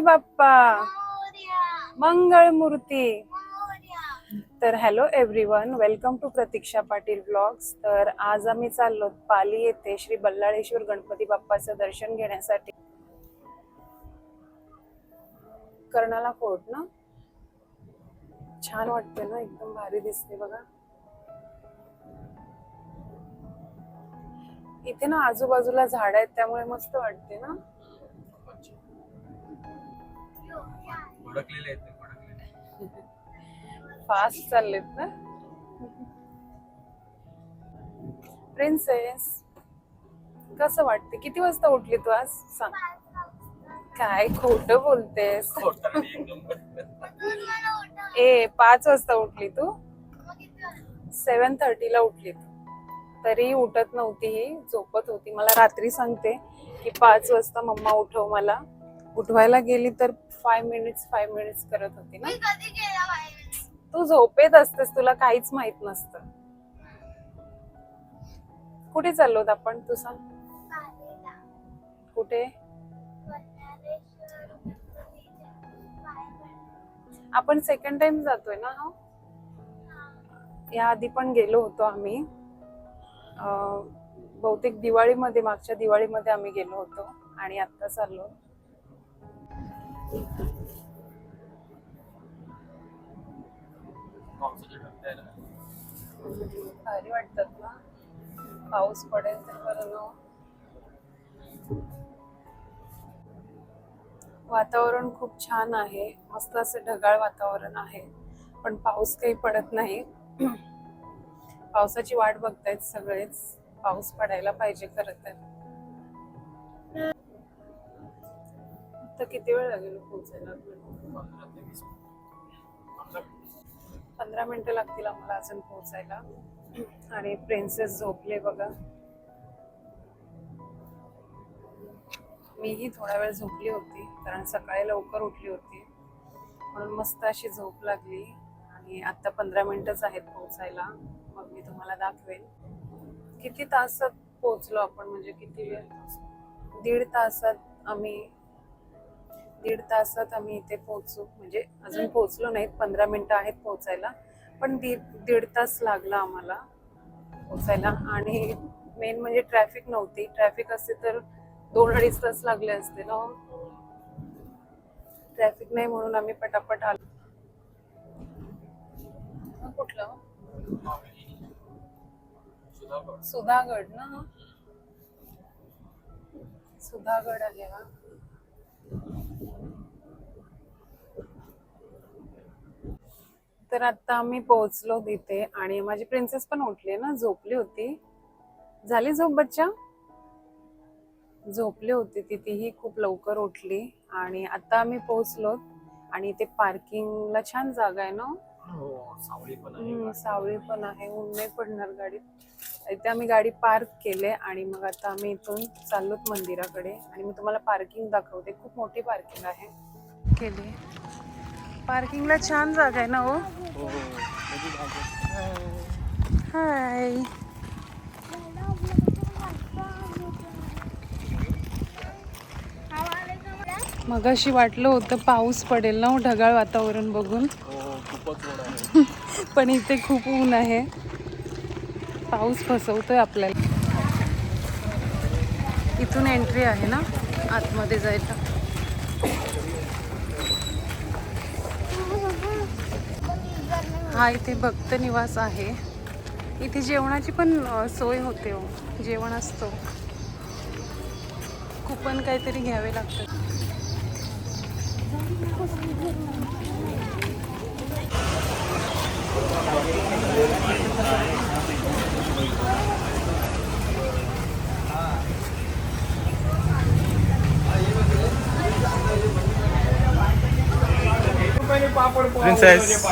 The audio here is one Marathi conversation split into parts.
बाप्पा मंगळ मूर्ती. तर hello everyone, welcome to Pratiksha Patil blogs. तर आज आम्ही चाललो पाली येथे श्री बल्लाळेश्वर गणपती बाप्पाचं दर्शन घेण्यासाठी. कर्नाला फोर्ट ना, छान वाटते ना, एकदम भारी दिसते बघा. इथे ना आजूबाजूला झाड आहेत त्यामुळे मस्त वाटते ना. फास्ट चाललेत ना. प्रिन्सेस, कसं वाटते? किती वाजता उठली तू आज? सांग. काय खोटं बोलतेस? 5 वाजता उठली तू? 7:30 ला उठली तू. तरी उठत नव्हती, ही झोपत होती. मला रात्री सांगते की 5 वाजता मम्मा उठव मला. उठवायला गेली तर 5 मिनिट्स करत होती ना. तू झोपेत असतेस, तुला काहीच माहित नसतं. कुठे चाललो आपण, तू सांग. कुठे? आपण सेकंड टाइम जातोय ना. हा, या आधी पण गेलो होतो आम्ही. बहुतेक दिवाळीमध्ये, मागच्या दिवाळीमध्ये आम्ही गेलो होतो आणि आता चाललो. भारी वाटतात ना. पाऊस पडेल तर बरं ना. वातावरण खूप छान आहे, मस्त असं ढगाळ वातावरण आहे, पण पाऊस काही पडत नाही. पावसाची वाट बघतायत सगळेच. पाऊस पडायला पाहिजे खरं तर. आता किती वेळ लागेल पोहोचायला? 15 मिनिटं लागतील आम्हाला अजून पोहोचायला. आणि प्रिन्सेस झोपले बघा. मीही थोडा वेळ झोपली होती, कारण सकाळी लवकर उठली होती, म्हणून मस्त अशी झोप लागली. आणि आता 15 मिनिटच आहेत पोहोचायला. मग मी तुम्हाला दाखवेन किती तासात पोहोचलो आपण. म्हणजे किती वेळ? 1.5 तासात आम्ही इथे पोहोचू. म्हणजे अजून पोहोचलो नाहीत, 15 मिनिटं आहेत पोहोचायला, पण 1.5 तास लागला आम्हाला पोहोचायला. आणि मेन म्हणजे ट्रॅफिक नव्हती. ट्रॅफिक असते तर 2-2.5 तास लागले असते ना. ट्रॅफिक नाही म्हणून आम्ही पटापट आलो. कुठलं? सुधागड ना. सुधागड आहे हा. तर आता आम्ही पोहोचलो तिथे आणि माझी प्रिन्सेस पण उठली ना, झोपली होती. झाली झोप बच्चा? झोपली होती ती, तीही खूप लवकर उठली. आणि आता आम्ही पोहोचलो आणि इथे पार्किंगला छान जागा आहे ना. सावली पण आहे, ऊन नाही पडणार गाडीत. इथे आम्ही गाडी पार्क केले आणि मग आता आम्ही इथून चाललोत मंदिराकडे. आणि मी तुम्हाला पार्किंग दाखवते. खूप मोठी पार्किंग आहे. केली पार्किंगला, छान जागा आहे ना. हो, हाय. मगाशी वाटलं होतं पाऊस पडेल ना, ढगाळ वातावरण बघून. पण इथे खूप ऊन आहे. पाऊस फसवतोय आपल्याला. इथून एंट्री आहे ना आतमध्ये जायला. हा इथे भक्त निवास आहे. इथे जेवणाची पण सोय होते. हो, जेवण असतो. कुपन काहीतरी घ्यावे लागतात. प्रिन्सेस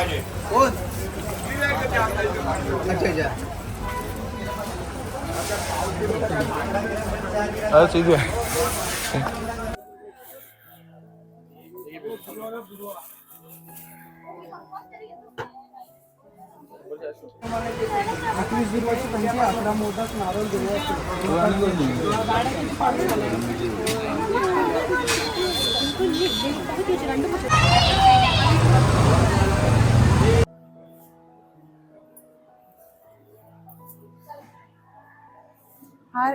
मोदक नारळ हार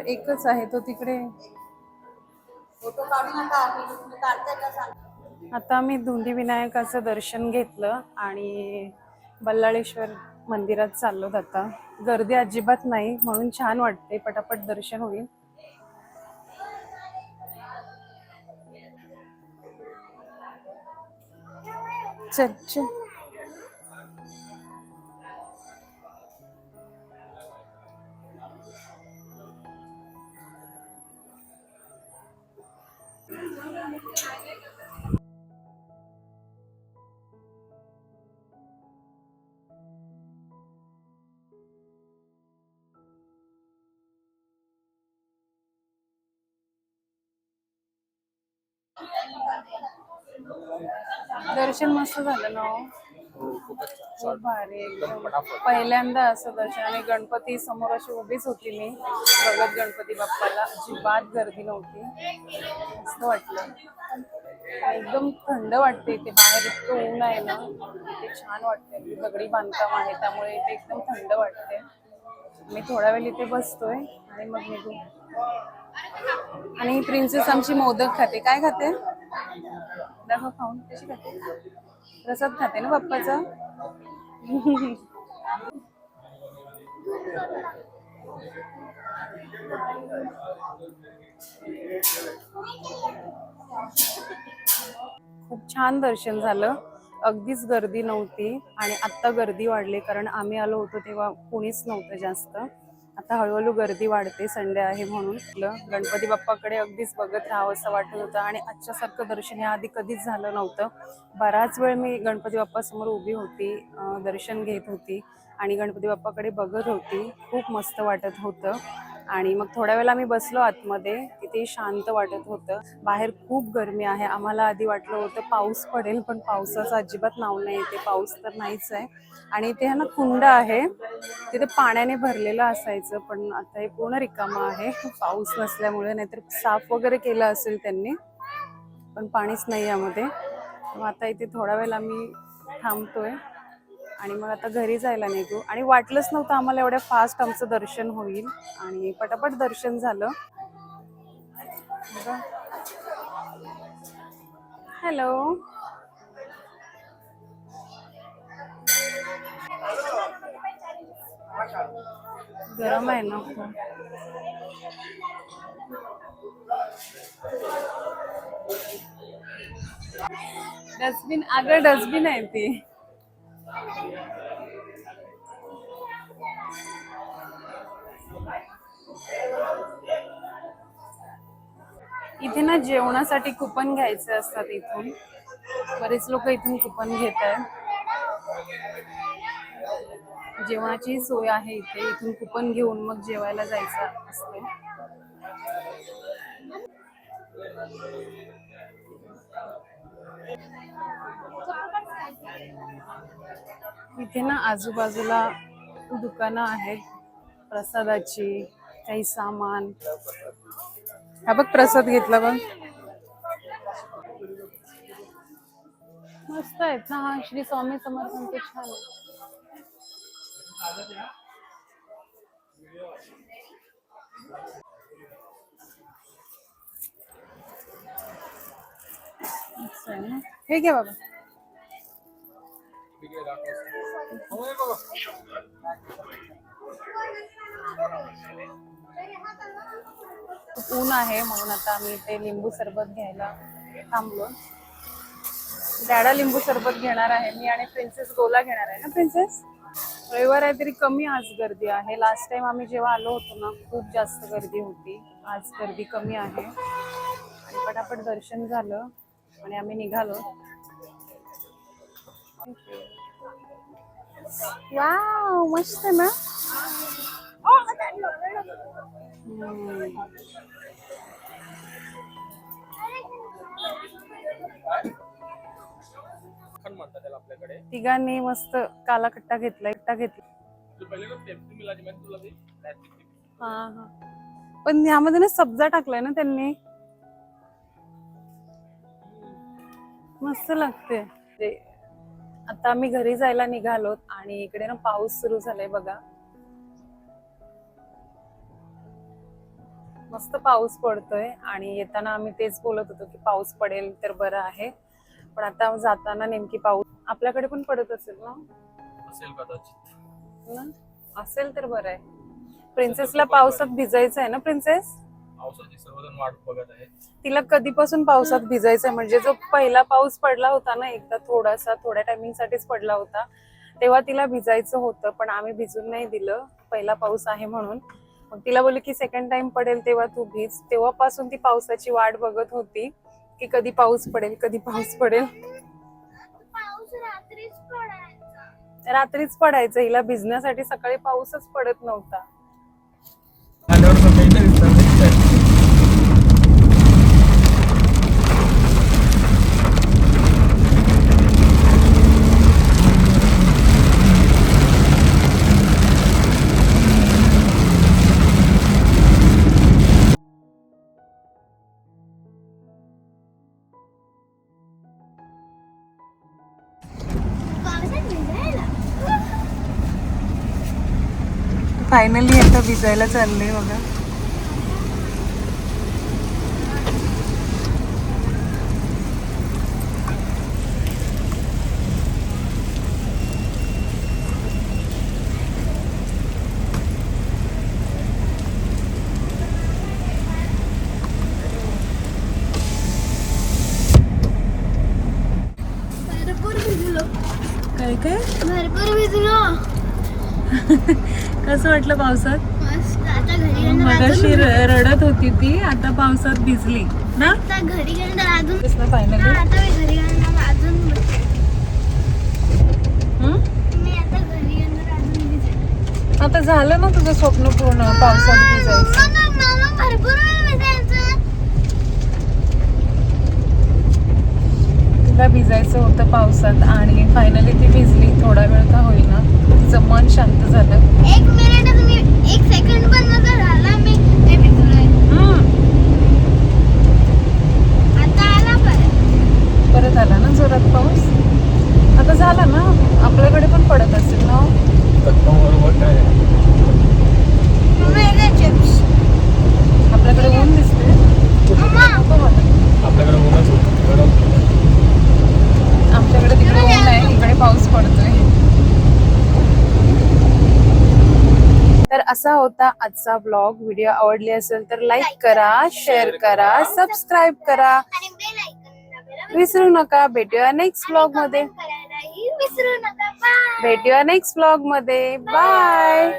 एकच आहे तो तिकडे. आता आम्ही धुंडी विनायकाचं दर्शन घेतलं आणि बल्लाळेश्वर मंदिरात चाललो. आता गर्दी अजिबात नाही म्हणून छान वाटते, पटापट दर्शन होईल. चल चल. दर्शन मस्त झालं ना. खूप भारी एकदम. पहिल्यांदा असं दर्शन. आणि गणपती समोर अशी उभीच होती मी बघत गणपती बाप्पाला. अजिबात गर्दी नव्हती, मस्त वाटलं. एकदम थंड वाटते इथे. बाहेर इतकं ऊन आहे ना, ते छान वाटते. दगडी बांधकाम आहे त्यामुळे इथे एकदम थंड वाटते. मी थोडा वेळ इथे बसतोय आणि मग निघू. आणि प्रिन्सेस आमची मोदक खाते. काय खाते दाखव खाऊन. कशी खाते? प्रसाद खाते ना बाप्पाचा. खूप छान दर्शन झालं. अगदीच गर्दी नव्हती आणि आत्ता गर्दी वाढली, कारण आम्ही आलो होतो तेव्हा कोणीच नव्हतं जास्त. आता हळूहळू गर्दी वाढते, संडे आहे म्हणून. गणपती बाप्पाकडे अगदीच बघत राहावं असं वाटत होतं. आणि आजच्यासारखं दर्शन या आधी कधीच झालं नव्हतं. बराच वेळ मी गणपती बाप्पासमोर उभी होती, दर्शन घेत होती आणि गणपती बाप्पाकडे बघत होती. खूप मस्त वाटत होतं. आणि मग थोड्या वेळेला आम्ही बसलो आतमध्ये. तिथे शांत वाटत होतं. बाहेर खूप गरमी आहे. आम्हाला आधी वाटलं होतं पाऊस पडेल, पण पावसाचं अजिबात नाव नाही येते. पाऊस तर नाहीच आहे. आणि इथे है ना कुंड आहे, तिथे पाण्याने भरलेलं असायचं, पण आता हे पूर्ण रिकामं आहे पाऊस नसल्यामुळे. नाहीतर साफ वगैरे केलं असेल त्यांनी, पण पाणीच नाही यामध्ये. मग आता इथे थोडा वेळ आम्ही थांबतोय आणि मग आता घरी जायला निघू. आणि वाटलंच नव्हतं आम्हाला एवढ्या फास्ट आमचं दर्शन होईल आणि पटापट दर्शन झालं. हॅलो. गरम आहे ना. डस्टबिन, अगं डस्टबिन आहे ती. इथे ना जेवणासाठी कुपन घ्यायचे असतात इथून. बरेच लोक इथून कुपन घेत आहेत. जेवणाची सोय आहे इथे. इथून कुपन घेऊन मग जेवायला जायचं असतं. इथे ना आजूबाजूला दुकानं आहेत प्रसादाची, काही सामान. हा बघ प्रसाद घेतला बघ. मस्त आहेत ना. हा श्री स्वामी समर्थांचे छान आहे. हे घे बाबा. खूप ऊन आहे म्हणून आता आम्ही इथे लिंबू सरबत घ्यायला थांबलो. डॅडा लिंबू सरबत घेणार आहे मी आणि प्रिन्सेस गोला घेणार आहे ना. प्रिन्सेस रविवार आहे तरी कमी आज गर्दी आहे. लास्ट टाइम आम्ही जेव्हा आलो होतो ना खूप जास्त गर्दी होती. आज गर्दी कमी आहे. आणि पटापट दर्शन झालं आणि आम्ही निघालो. वाव मस्त ना. तिघांनी मस्त काला कट्टा घेतलाय. हा हा. पण यामध्ये ना सब्जा टाकलाय ना त्यांनी. मस्त लागते ते. आता आम्ही घरी जायला निघालोत आणि इकडे ना पाऊस सुरू झालाय बघा. मस्त पाऊस पडतोय आणि येताना आम्ही तेच बोलत होतो की पाऊस पडेल तर बरं आहे, पण आता जाताना नेमकी पाऊस आपल्याकडे पण पडत असेल ना? असेल कदाचित. ना? असेल तर बरं आहे. प्रिन्सेसला पावसात भिजायचं आहे ना प्रिन्सेस? पावसाची सर्वजण वाट बघत आहेत. तिला कधीपासून पावसात भिजायचंय, म्हणजे जो पहिला पाऊस पडला होता ना एकदा थोड्या टायमिंग साठीच पडला होता, तेव्हा तिला भिजायचं होतं पण आम्ही भिजून नाही दिलं, पहिला पाऊस आहे म्हणून. मग तिला बोलले की सेकंड टाइम पडेल तेव्हा तू भिज. तेव्हापासून ती पावसाची वाट बघत होती की कधी पाऊस पडेल, कधी पाऊस पडेल. रात्रीच पडायचं, हिला भिजण्यासाठी सकाळी पाऊसच पडत नव्हता. आल्यावर पण काहीतरी दिसतं. फायनली आता भिजायला चाललंय बघा. काय काय भरपूर भिजलो. कसं वाटलं पावसात? मस्त. आता घरी गेल्यानंतर मगाशी रडत होती ती, आता पावसात भिजली ना? आता घरी गेल्यानंतर अजून फायनली आता मी घरी गेल्यानंतर अजून मी आता घरी गेल्यानंतर अजून भिजेल. आता झालं ना तुझं स्वप्न पूर्ण पावसात भिजायचं. मामा भरपूर वेळ भिजायचं. तिला भिजायचं होतं पावसात आणि फायनली ती भिजली. थोडा वेळ का होईना, तिचं मन शांत झालं. 1 मिनिट मी 1 सेकंड पण नका झाला मी ते भिजलोय. आता आला परत आला ना जोरात पाऊस. आता झाला ना, आपल्याकडे पण पडत असेल ना? चिप्स आपल्याकडे ऊन दिसते. आपल्याकडे ऊनच होतं. आमच्याकडे तिकडे ऊन आहे, इकडे पाऊस पडतोय. तर असा होता आजचा ब्लॉग. व्हिडिओ आवडली असेल तर लाईक करा, शेअर करा, सबस्क्राईब करा, आणि बेल आयकॉन दाबायला विसरू नका. भेटूया नेक्स्ट ब्लॉग मध्ये. करायलाही विसरू नका. बाय. भेटूया नेक्स्ट ब्लॉग मध्ये. बाय.